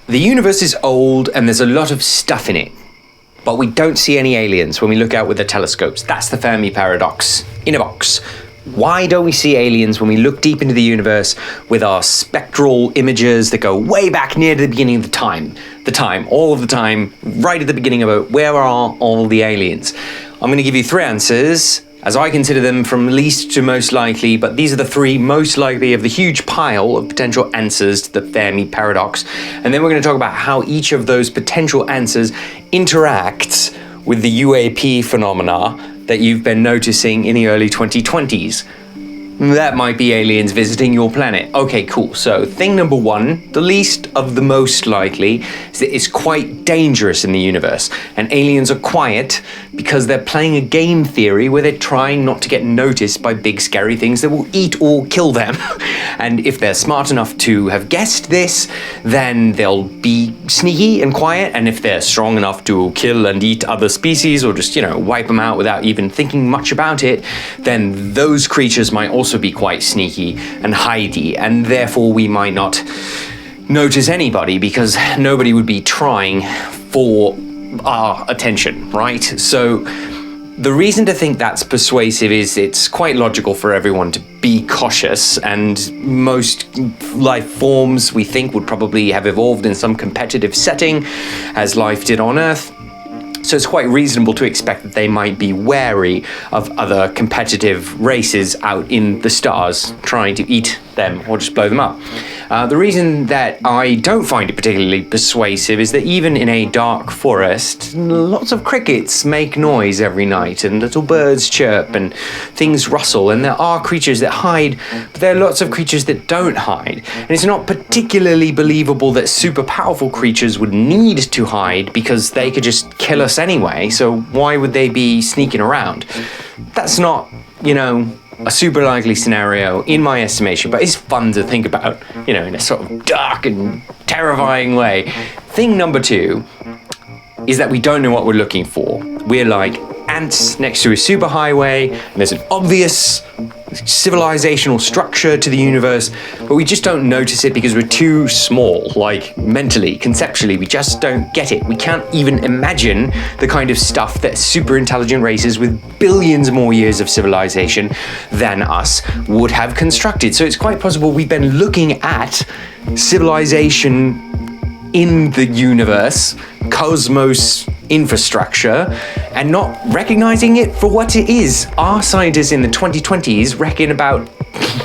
The universe is old and there's a lot of stuff in it, but we don't see any aliens when we look out with the telescopes. That's the Fermi paradox in a box. Why don't we see aliens when we look deep into the universe with our spectral images that go way back near to the beginning of the time, all of the time, right at the beginning of it? Where are all the aliens? I'm going to give you three answers, as I consider them from least to most likely, but these are the three most likely of the huge pile of potential answers to the Fermi paradox. And then we're going to talk about how each of those potential answers interacts with the UAP phenomena that you've been noticing in the early 2020s. That might be aliens visiting your planet. Okay, cool. So thing number one, the least of the most likely, is that it's quite dangerous in the universe. And aliens are quiet because they're playing a game theory where they're trying not to get noticed by big scary things that will eat or kill them. And if they're smart enough to have guessed this, then they'll be sneaky and quiet. And if they're strong enough to kill and eat other species or just, wipe them out without even thinking much about it, then those creatures might also be quite sneaky and hidey, and therefore we might not notice anybody because nobody would be trying for our attention, right? So the reason to think that's persuasive is it's quite logical for everyone to be cautious, and most life forms we think would probably have evolved in some competitive setting as life did on Earth. So it's quite reasonable to expect that they might be wary of other competitive races out in the stars trying to eat them or just blow them up. The reason that I don't find it particularly persuasive is that even in a dark forest, lots of crickets make noise every night and little birds chirp and things rustle, and there are creatures that hide, but there are lots of creatures that don't hide. And it's not particularly believable that super powerful creatures would need to hide because they could just kill us anyway, so why would they be sneaking around? That's not, a super likely scenario in my estimation, but it's fun to think about, in a sort of dark and terrifying way. Thing number two is that we don't know what we're looking for. We're like ants next to a superhighway, and there's an obvious civilizational structure to the universe, but we just don't notice it because we're too small, like mentally, conceptually, we just don't get it. We can't even imagine the kind of stuff that super intelligent races with billions more years of civilization than us would have constructed. So it's quite possible we've been looking at civilization in the universe, cosmos infrastructure, and not recognizing it for what it is. Our scientists in the 2020s reckon about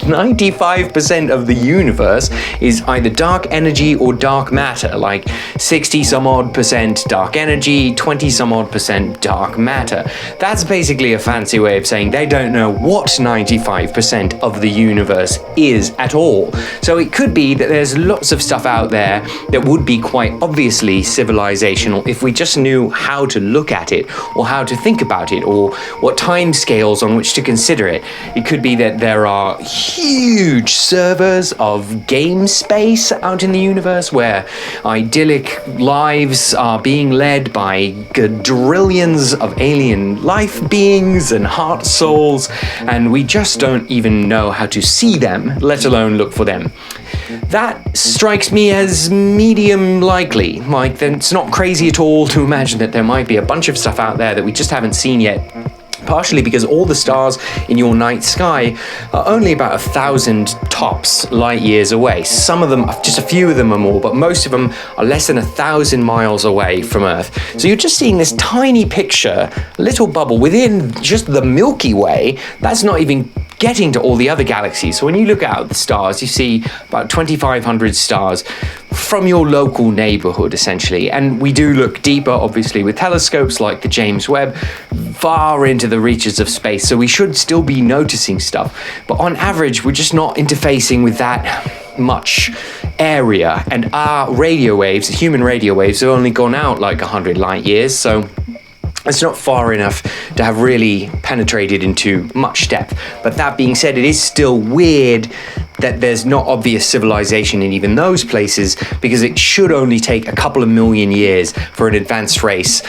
95% of the universe is either dark energy or dark matter, like 60 some odd percent dark energy, 20 some odd percent dark matter. That's basically a fancy way of saying they don't know what 95% of the universe is at all. So it could be that there's lots of stuff out there that would be quite obviously civilizational if we just knew how to look at it or how to think about it or what time scales on which to consider it. It could be that there are huge servers of game space out in the universe where idyllic lives are being led by quadrillions of alien life beings and heart souls, and we just don't even know how to see them, let alone look for them. That strikes me as medium likely. Like, it's not crazy at all to imagine that there might be a bunch of stuff out there that we just haven't seen yet. Partially because all the stars in your night sky are only about 1,000 tops light years away. Some of them, just a few of them are more, but most of them are less than 1,000 miles away from Earth. So you're just seeing this tiny picture, little bubble within just the Milky Way. That's not even getting to all the other galaxies. So when you look out at the stars, you see about 2,500 stars from your local neighborhood, essentially. And we do look deeper, obviously, with telescopes like the James Webb, far into the reaches of space. So we should still be noticing stuff. But on average, we're just not interfacing with that much area. And our radio waves, human radio waves, have only gone out like 100 light years. So it's not far enough to have really penetrated into much depth. But that being said, it is still weird that there's not obvious civilization in even those places, because it should only take a couple of million years for an advanced race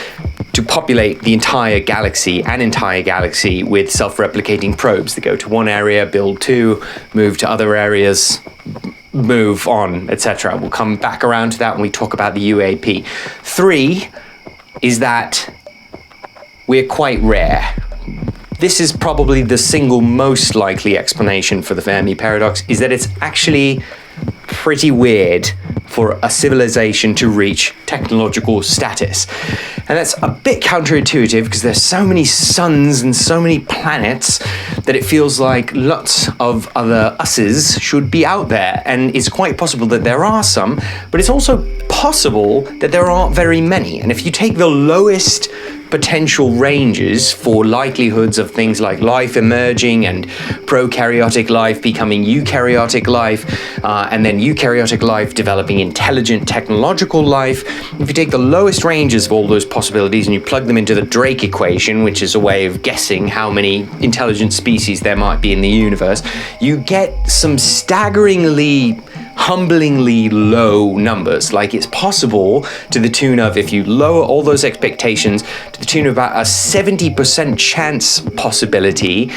to populate the entire galaxy with self-replicating probes that go to one area, build two, move to other areas, move on, etc. We'll come back around to that when we talk about the UAP. 3 is that we're quite rare. This is probably the single most likely explanation for the Fermi paradox, is that it's actually pretty weird for a civilization to reach technological status. And that's a bit counterintuitive because there's so many suns and so many planets that it feels like lots of other us's should be out there. And it's quite possible that there are some, but it's also possible that there aren't very many. And if you take the lowest potential ranges for likelihoods of things like life emerging and prokaryotic life becoming eukaryotic life, and then eukaryotic life developing intelligent technological life, if you take the lowest ranges of all those possibilities and you plug them into the Drake equation, which is a way of guessing how many intelligent species there might be in the universe, you get some staggeringly, humblingly low numbers. Like, it's possible to the tune of, if you lower all those expectations to the tune of about a 70% chance possibility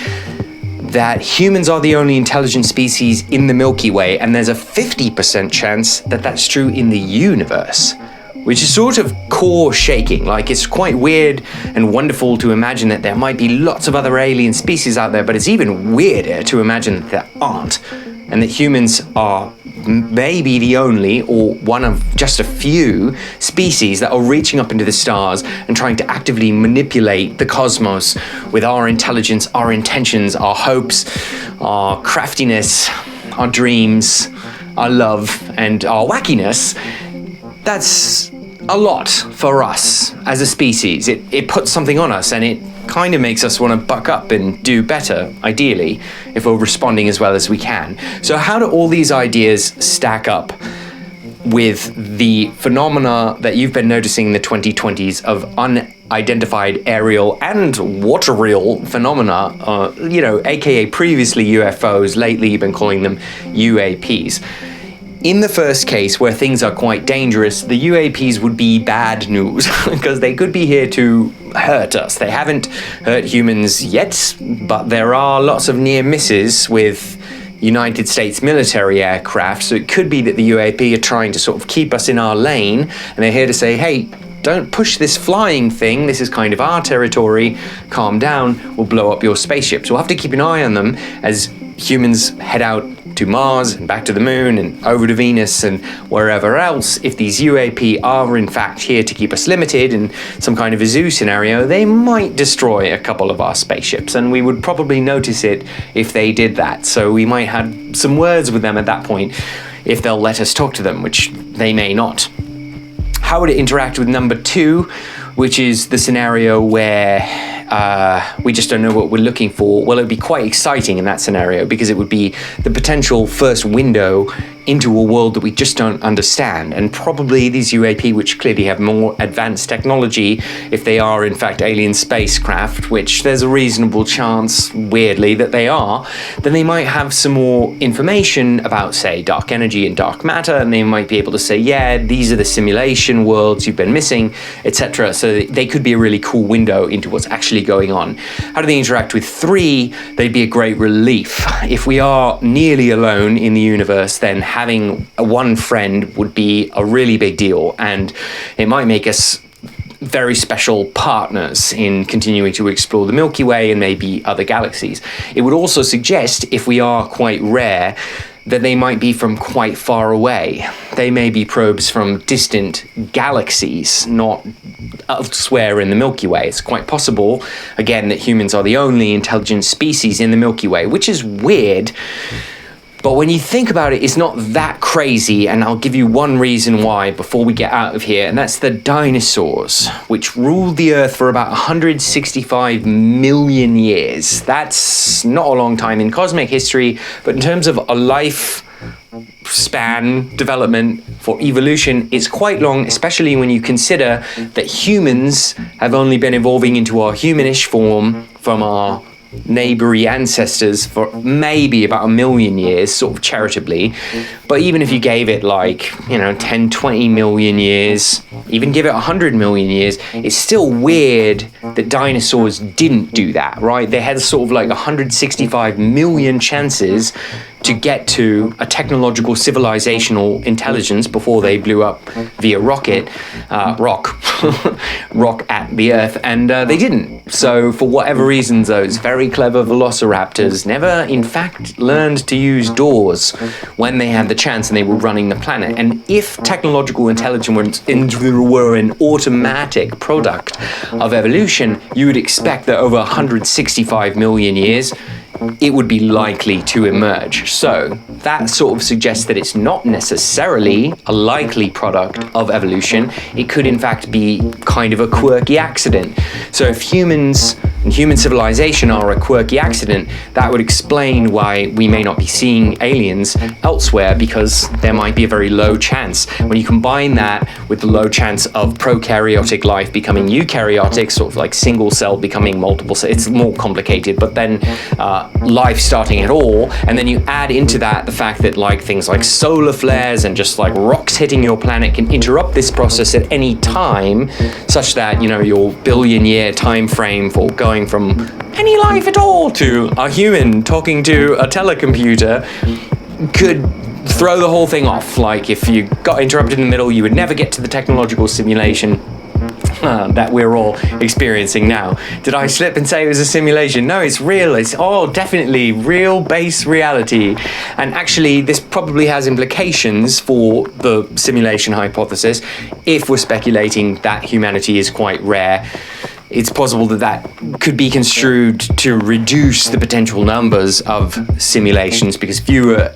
that humans are the only intelligent species in the Milky Way, and there's a 50% chance that that's true in the universe, which is sort of core shaking. Like, it's quite weird and wonderful to imagine that there might be lots of other alien species out there, but it's even weirder to imagine that there aren't, and that humans are maybe the only or one of just a few species that are reaching up into the stars and trying to actively manipulate the cosmos with our intelligence, our intentions, our hopes, our craftiness, our dreams, our love, and our wackiness. That's a lot for us as a species. It puts something on us, and it kind of makes us want to buck up and do better, ideally, if we're responding as well as we can. So how do all these ideas stack up with the phenomena that you've been noticing in the 2020s of unidentified aerial and waterial phenomena, aka previously UFOs, lately you've been calling them UAPs? In the first case, where things are quite dangerous, the UAPs would be bad news because they could be here to hurt us. They haven't hurt humans yet, but there are lots of near misses with United States military aircraft, so it could be that the UAP are trying to sort of keep us in our lane, and they're here to say, hey, don't push this flying thing, this is kind of our territory, calm down, we'll blow up your spaceships. We'll have to keep an eye on them as humans head out to Mars and back to the moon and over to Venus and wherever else. If these UAP are in fact here to keep us limited in some kind of a zoo scenario, they might destroy a couple of our spaceships, and we would probably notice it if they did that. So we might have some words with them at that point if they'll let us talk to them, which they may not. How would it interact with number 2, which is the scenario where we just don't know what we're looking for? Well, it would be quite exciting in that scenario because it would be the potential first window into a world that we just don't understand. And probably these UAP, which clearly have more advanced technology, if they are in fact alien spacecraft, which there's a reasonable chance, weirdly, that they are, then they might have some more information about, say, dark energy and dark matter, and they might be able to say, yeah, these are the simulation worlds you've been missing, etc. So they could be a really cool window into what's actually going on. How do they interact with 3? They'd be a great relief. If we are nearly alone in the universe, then having one friend would be a really big deal, and it might make us very special partners in continuing to explore the Milky Way and maybe other galaxies. It would also suggest, if we are quite rare, that they might be from quite far away. They may be probes from distant galaxies, not elsewhere in the Milky Way. It's quite possible, again, that humans are the only intelligent species in the Milky Way, which is weird. But when you think about it, it's not that crazy, and I'll give you one reason why before we get out of here, and that's the dinosaurs, which ruled the Earth for about 165 million years. That's not a long time in cosmic history, but in terms of a life span development for evolution, it's quite long, especially when you consider that humans have only been evolving into our humanish form from our neighbory ancestors for maybe about 1 million years, sort of charitably. But even if you gave it like, 10, 20 million years, even give it 100 million years, it's still weird that dinosaurs didn't do that, right? They had sort of like 165 million chances to get to a technological civilizational intelligence before they blew up via rock at the Earth, and they didn't. So for whatever reasons, those very clever velociraptors never in fact learned to use doors when they had the chance and they were running the planet. And if technological intelligence were an automatic product of evolution, you would expect that over 165 million years it would be likely to emerge. So that sort of suggests that it's not necessarily a likely product of evolution. It could in fact be kind of a quirky accident. So if humans and human civilization are a quirky accident, that would explain why we may not be seeing aliens elsewhere, because there might be a very low chance. When you combine that with the low chance of prokaryotic life becoming eukaryotic, sort of like single cell becoming multiple cell, it's more complicated, but then life starting at all, and then you add into that the fact that like things like solar flares and just like rocks hitting your planet can interrupt this process at any time, such that your billion-year time frame for going from any life at all to a human talking to a telecomputer could throw the whole thing off. Like if you got interrupted in the middle, you would never get to the technological simulation that we're all experiencing now. Did I slip and say it was a simulation? No, it's real. It's definitely real base reality. And actually, this probably has implications for the simulation hypothesis. If we're speculating that humanity is quite rare, it's possible that could be construed to reduce the potential numbers of simulations, because fewer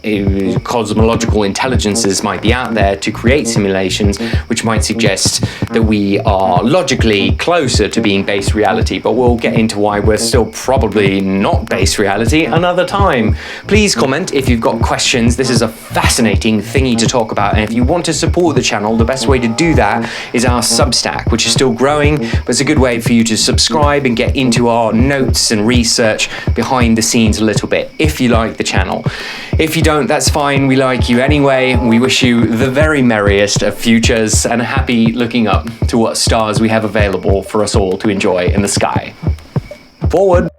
cosmological intelligences might be out there to create simulations, which might suggest that we are logically closer to being base reality. But we'll get into why we're still probably not base reality another time. Please comment if you've got questions. This is a fascinating thingy to talk about, and if you want to support the channel, the best way to do that is our Substack, which is still growing, but it's a good way for you to subscribe and get into our notes and research behind the scenes a little bit, if you like the channel. If you don't, that's fine. We like you anyway. We wish you the very merriest of futures and happy looking up to what stars we have available for us all to enjoy in the sky. Forward!